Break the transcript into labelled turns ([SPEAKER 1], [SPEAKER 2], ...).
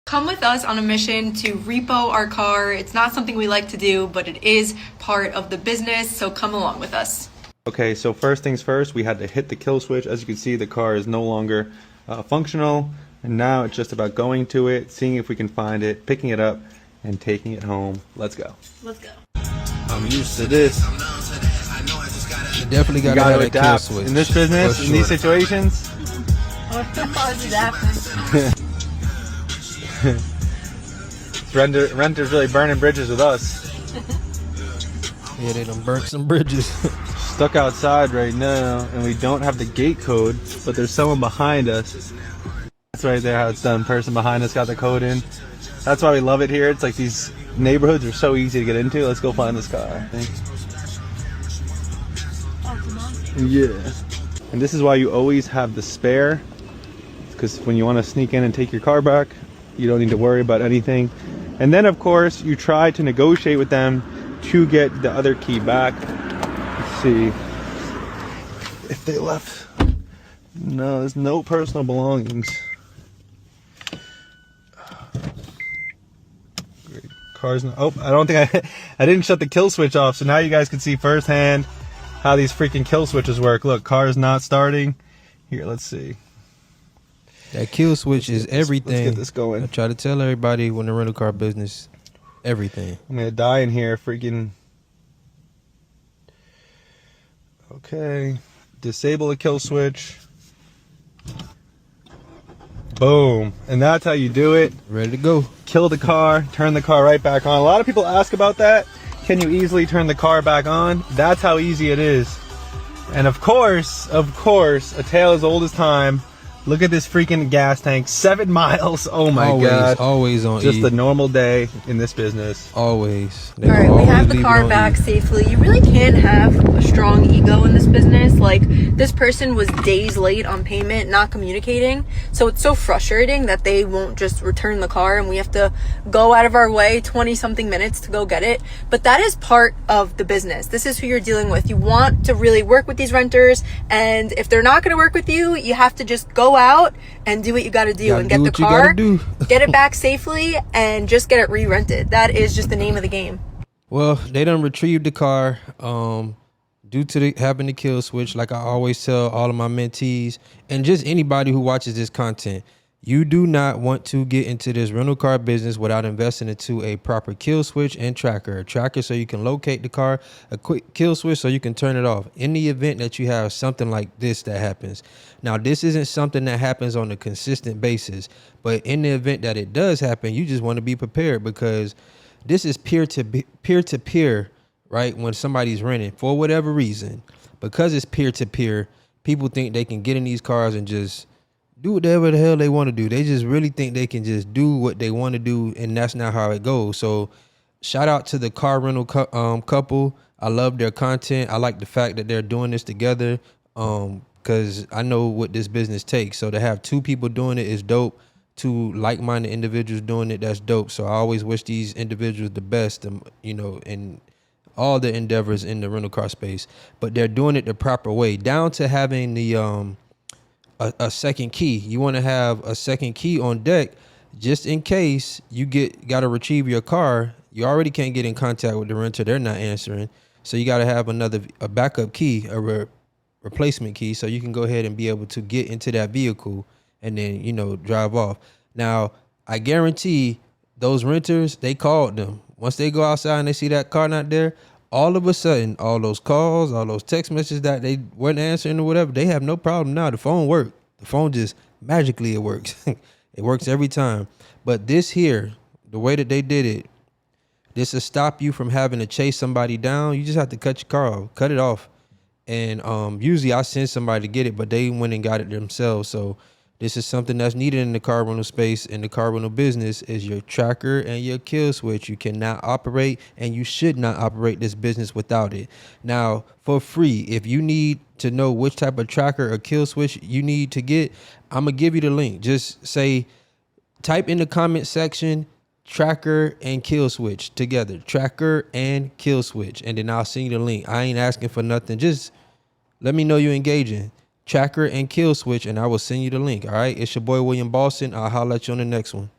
[SPEAKER 1] Come with us on a mission to repo our car. It's not something we like to do, but it is part of the business, so come along with us.
[SPEAKER 2] Okay, so first things first, we had to hit the kill switch. As you can see, the car is no longer functional, and now it's just about going to it, seeing if we can find it, picking it up, and taking it home. Let's go.
[SPEAKER 1] Let's go.
[SPEAKER 2] I'm used to this.
[SPEAKER 3] You definitely
[SPEAKER 2] You
[SPEAKER 3] gotta
[SPEAKER 2] adapt in this business, in these situations. Renter's really burning bridges with us.
[SPEAKER 3] Yeah, they done burnt some bridges.
[SPEAKER 2] Stuck outside right now, and we don't have the gate code, but there's someone behind us. That's right there how it's done. Person behind us got the code in. That's why we love it here. It's like these neighborhoods are so easy to get into. Let's go find this car, I think. Yeah. And this is why you always have the spare, because when you want to sneak in and take your car back, you don't need to worry about anything. And then of course you try to negotiate with them to get the other key back. Let's see if they left. No, there's no personal belongings. Great. Car's not, oh, I don't think I didn't shut the kill switch off, so now you guys can see firsthand how these freaking kill switches work. Look, car's not starting. Here, let's see.
[SPEAKER 3] That kill switch is everything.
[SPEAKER 2] Let's get this going.
[SPEAKER 3] I try to tell everybody when the rental car business, everything.
[SPEAKER 2] I'm gonna die in here, freaking. Okay, disable the kill switch. Boom, and that's how you do it.
[SPEAKER 3] Ready to go.
[SPEAKER 2] Kill the car, turn the car right back on. A lot of people ask about that. Can you easily turn the car back on? That's how easy it is. And of course, a tale as old as time. Look at this freaking gas tank, 7 miles. Oh my God.
[SPEAKER 3] Always on
[SPEAKER 2] Just
[SPEAKER 3] E.
[SPEAKER 2] a normal day in this business.
[SPEAKER 3] Always.
[SPEAKER 1] All right, we have the car back safely. You really can't have a strong ego in this business. Like, this person was days late on payment, not communicating. So it's so frustrating that they won't just return the car and we have to go out of our way 20 something minutes to go get it. But that is part of the business. This is who you're dealing with. You want to really work with these renters, and if they're not going to work with you, you have to just go out and do what you got to do and get the car, get it back safely, and just get it re-rented. That is just the name of the game.
[SPEAKER 3] Well, they done retrieved the car due to having the kill switch. Like I always tell all of my mentees and just anybody who watches this content, you do not want to get into this rental car business without investing into a proper kill switch and tracker. A tracker so you can locate the car, a quick kill switch so you can turn it off in the event that you have something like this that happens. Now, this isn't something that happens on a consistent basis, but in the event that it does happen, you just want to be prepared, because this is peer to peer, right? When somebody's renting for whatever reason, because it's peer to peer, people think they can get in these cars and just do whatever the hell they want to do. They just really think they can just do what they want to do, and that's not how it goes. So shout out to the car rental couple. I love their content. I like the fact that they're doing this together, because I know what this business takes. So to have 2 people doing it is dope. 2 like-minded individuals doing it, that's dope. So I always wish these individuals the best, you know, in all the endeavors in the rental car space. But they're doing it the proper way, down to having the a second key. You want to have a second key on deck just in case you got to retrieve your car. You already can't get in contact with the renter. They're not answering. So you got to have a backup key, a replacement key, so you can go ahead and be able to get into that vehicle and then, you know, drive off. Now, I guarantee those renters, they called them. Once they go outside and they see that car not there, all of a sudden, all those calls, all those text messages that they weren't answering or whatever, they have no problem now. The phone worked. The phone just magically, it works. It works every time. But this here, the way that they did it, this will stop you from having to chase somebody down. You just have to cut your car off, cut it off. And usually I send somebody to get it, but they went and got it themselves. So this is something that's needed in the car rental space, in the car rental business, is your tracker and your kill switch. You cannot operate, and you should not operate this business without it. Now, for free, if you need to know which type of tracker or kill switch you need to get, I'm going to give you the link. Just say, type in the comment section, tracker and kill switch together. Tracker and kill switch. And then I'll send you the link. I ain't asking for nothing. Just let me know you're engaging. Tracker and kill switch, and I will send you the link. All right. It's your boy, William Boston. I'll holler at you on the next one.